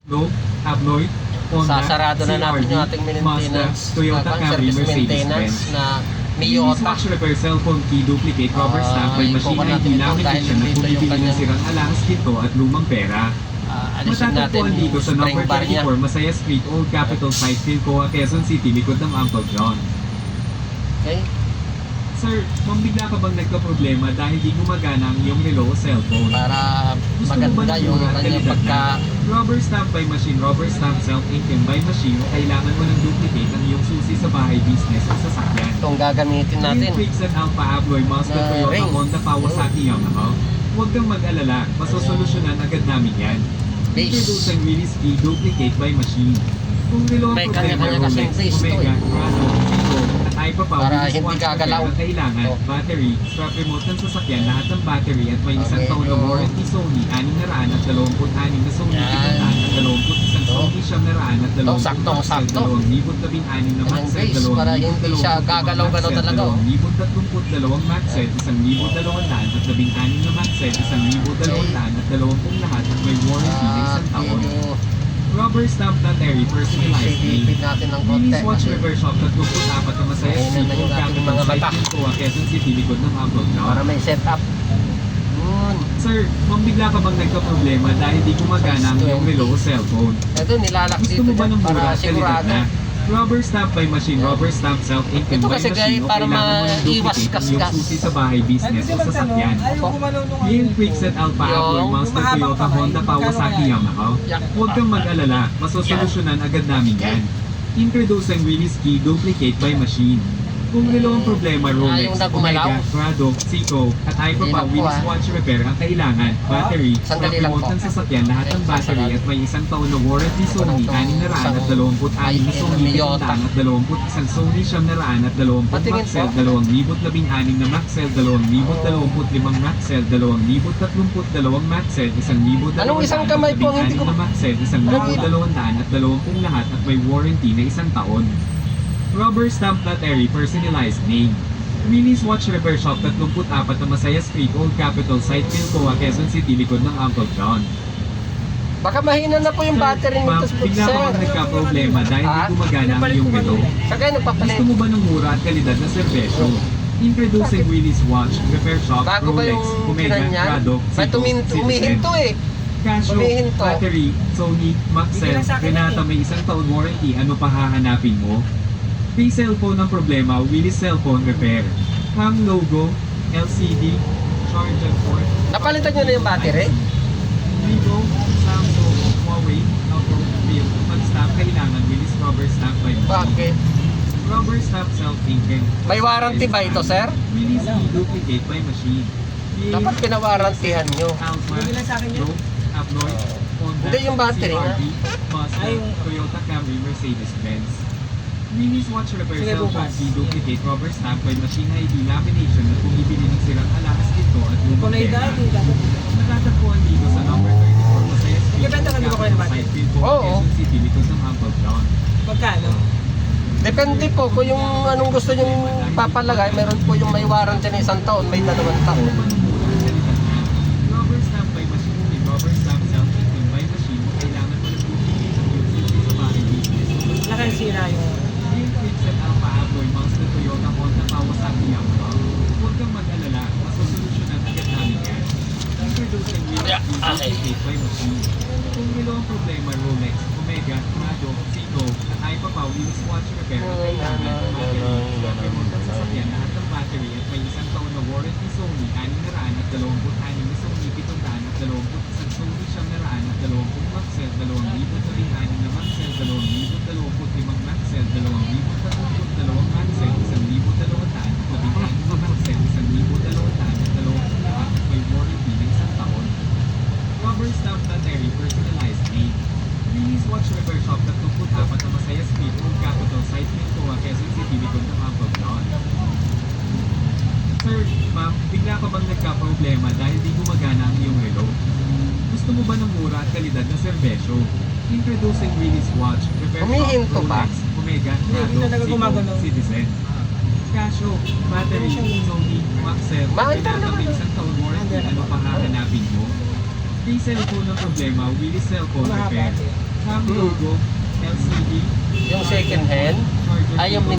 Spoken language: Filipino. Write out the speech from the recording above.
Go, Abloy, Honda, Sasarado na natin CRV, yung ating maintenance, Mazda, Toyota Camry, service maintenance Mercedes-Benz. na Please Miyota. watch repair cellphone key, duplicate, rubber stamp, by machine ikuha ID, natin ito dahil lamination na nandito yung bumibili ng kanyang sirang alahas dito at lumang pera. Alisin natin Matatagpuan yung dito sa spring number bar niya. 34 Masaya Street, Old Capitol Site, Philcoa, Quezon City, likod ng Uncle John. Okay? Sir, mambigla ka bang nagka-problema dahil di gumagana ang iyong relo o cellphone? Para Gusto mo ba maganda ng yung mura at kanyang kalidad pagka... na? Rubber stamp by machine, rubber stamp self-inking by machine, o kailangan mo ng duplicate ang iyong susi sa bahay, business o sasakyan. Itong gagamitin natin. Green Quicks at Alpha Abloy, Mazda, Na Toyota, ring. Honda, Kawasaki, Yamaha. Huwag kang mag-alala, masosolusyonan agad namin yan. Base. Introduce and release key, duplicate by machine. Kung relo ang May problema, kanya-kanya kasing Rolex, base to Omega, eh. Grado, Pico, at iPapaw, Para Wilis, hindi Watch, gagalaw. ang kailangan, Oh. battery, strap remote ng sasakyan, lahat ng battery at may isang Okay, taon na oh. warranty Sony, 626 na Sony, Yan. 721 Oh. Sony, 720 Oh, saktong-sakto. 2016 na Ayan, Maxell, base, para hindi siya gagalaw-galaw talaga, oh. 2032 Maxell, 1216 na Maxell, 1220 lahat at may warranty na isang taon. Rubber stamp na Terry, personalized name. Silipid natin ng konti. Linis Watch Repair Shop, 34 na Masaya Ayun Street, na yung ating Capital mga Site, mata. Philcoa, Quezon City, likod ng Uncle Para John. may setup. Sir, mambigla ka bang nagka-problema dahil di gumagana ang iyong relo o cellphone? Ito, nilalak Gusto dito mo ba dyan ng mura para at kalidad sigurado. na? Rubber stamp by machine, rubber stamp self-inking Ito by kasi, machine, o para kailangan mo ng maiwas duplicate ang iyong kaskas. susi sa bahay, business o sasakyan. Ayaw gumalaw nung Green Quicks at Alpha Yung Abloy, Mazda, mahabang Toyota, kamay, Honda, magkano Kawasaki, kaya? Yamaha. Yak. Huwag kang mag-alala, masosolusyonan agad namin yan. Introduce and release key, duplicate by machine. Kung relo ang problema, Rolex, yung nagumalaw. Omega, Grado, Seiko, at iPapaw, Hindi na po, Wilis Watch Repair ang kailangan, battery, Sandali lang remote po. ng sasakyan, lahat ng battery at may isang taon na warranty Sony, 626 na Sony, Miyota. 721 Sony, 720 Patingin Maxell, po. 2016 na Maxell, 2025 Maxell, 2032 Maxell, 1,200 Anong isang kamay po ang hindi ko- na Maxell, 1,220 lahat at may warranty na isang taon. Rubber stamp na Terry, personalized name. Linis Watch Repair Shop, 34 na Masaya Street, Old Capitol Site, Philcoa, Quezon City, likod ng Uncle John. Baka mahina na po yung battery Ma'am, nito, bigla ka sir. bang nagka-problema dahil di gumagana ang iyong relo? Sa kayo nagpapalit. Gusto mo ba ng mura at kalidad na serbesyo? Introducing Willis Watch, Repair Shop, Bago ba Rolex, yung Omega, kinanya? Grado, May umihinto eh. Casio, Umihinto. battery, Sony, Maxell, Bigyan lang sa akin Renata, may isang taon warranty, ano pa hahanapin mo? Free cellphone ang problema, Willis Cellphone Repair. Hang logo, LCD, charger port. Napalitan nyo na yung battery? Vivo, Samsung, Huawei, Auto, Bill, pag-stamp, kailangan Willis rubber stamp by machine. Bakit? Rubber stamp self-inking. May warranty ba ito, sir? Willis duplicate by machine. Dapat pinawarantihan nyo. Alpha, Bigyan lang sa akin yun. Pro, Abloy, Honda, Hindi, yung battery nga. CRV, Mazda, Ay, yung- Toyota Camry, Mercedes-Benz. Linis Watch Repair Sige, cellphone bukas. key, duplicate rubber stamp by machine ID lamination at bumibili ng sirang alahas dito at Kung lumang pera. na-edad, Matatagpuan dito sa number 34 Masaya Street, Nagbebenta ka di ba kayo ng battery? Site Philcoa, Oo. Quezon City, likod ng Uncle John. Magkano? Depende po kung yung anong gusto nyo papalagay. Meron po yung may warranty na 1 taon, may 2 taon. Rubber stamp by machine, rubber stamp self-inking by machine, kailangan mo ng duplicate ang yung susi sa bahay business. Laki sira yung... Green Quicks at Alpha Abloy, Mazda, Toyota, Honda, Kawasaki, Yamaha. Huwag kang mag-alala, masosolusyonan agad namin yan. Introducing Yeah, okay. duplicate by machine. Kung relo ang problema, Rolex, Omega, Grado, Seiko, at iPapaw, Wilis Watch Repair, ang kailangan, battery, strap remote ng sasakyan, lahat ng battery at may isang taon na warranty Sony, 626 na Sony, 721 Sony, 720 Maxell, 2016 na Maxell, 2025 Maxell, 2032 Maxell, 1,216 na Maxell, 1,220 lahat at may warranty na isang taon. Rubber stamp na Terry, personalized name. Linis Watch Repair Shop, 34 na Masaya Street, Old Capitol Site, Philcoa, Quezon City, likod ng Uncle John. Sir, ma'am, bigla ka bang nagka-problema dahil di gumagana ang iyong relo? Gusto mo ba ng mura at kalidad na serbesyo? Introducing Willis Watch, Repair Shop, Humihinto ba? Rolex, Omega, Hindi Grado, talaga Seiko, gumagalaw. Citizen. Casio, battery, Sony, Maxell, Maantar Renata, may naman. isang taon warranty, ano pa hahanapin mo? Free cellphone ng problema, Willis Cellphone Mahaba Repair. din. Ham logo, LCD, Yung second hand, ay yung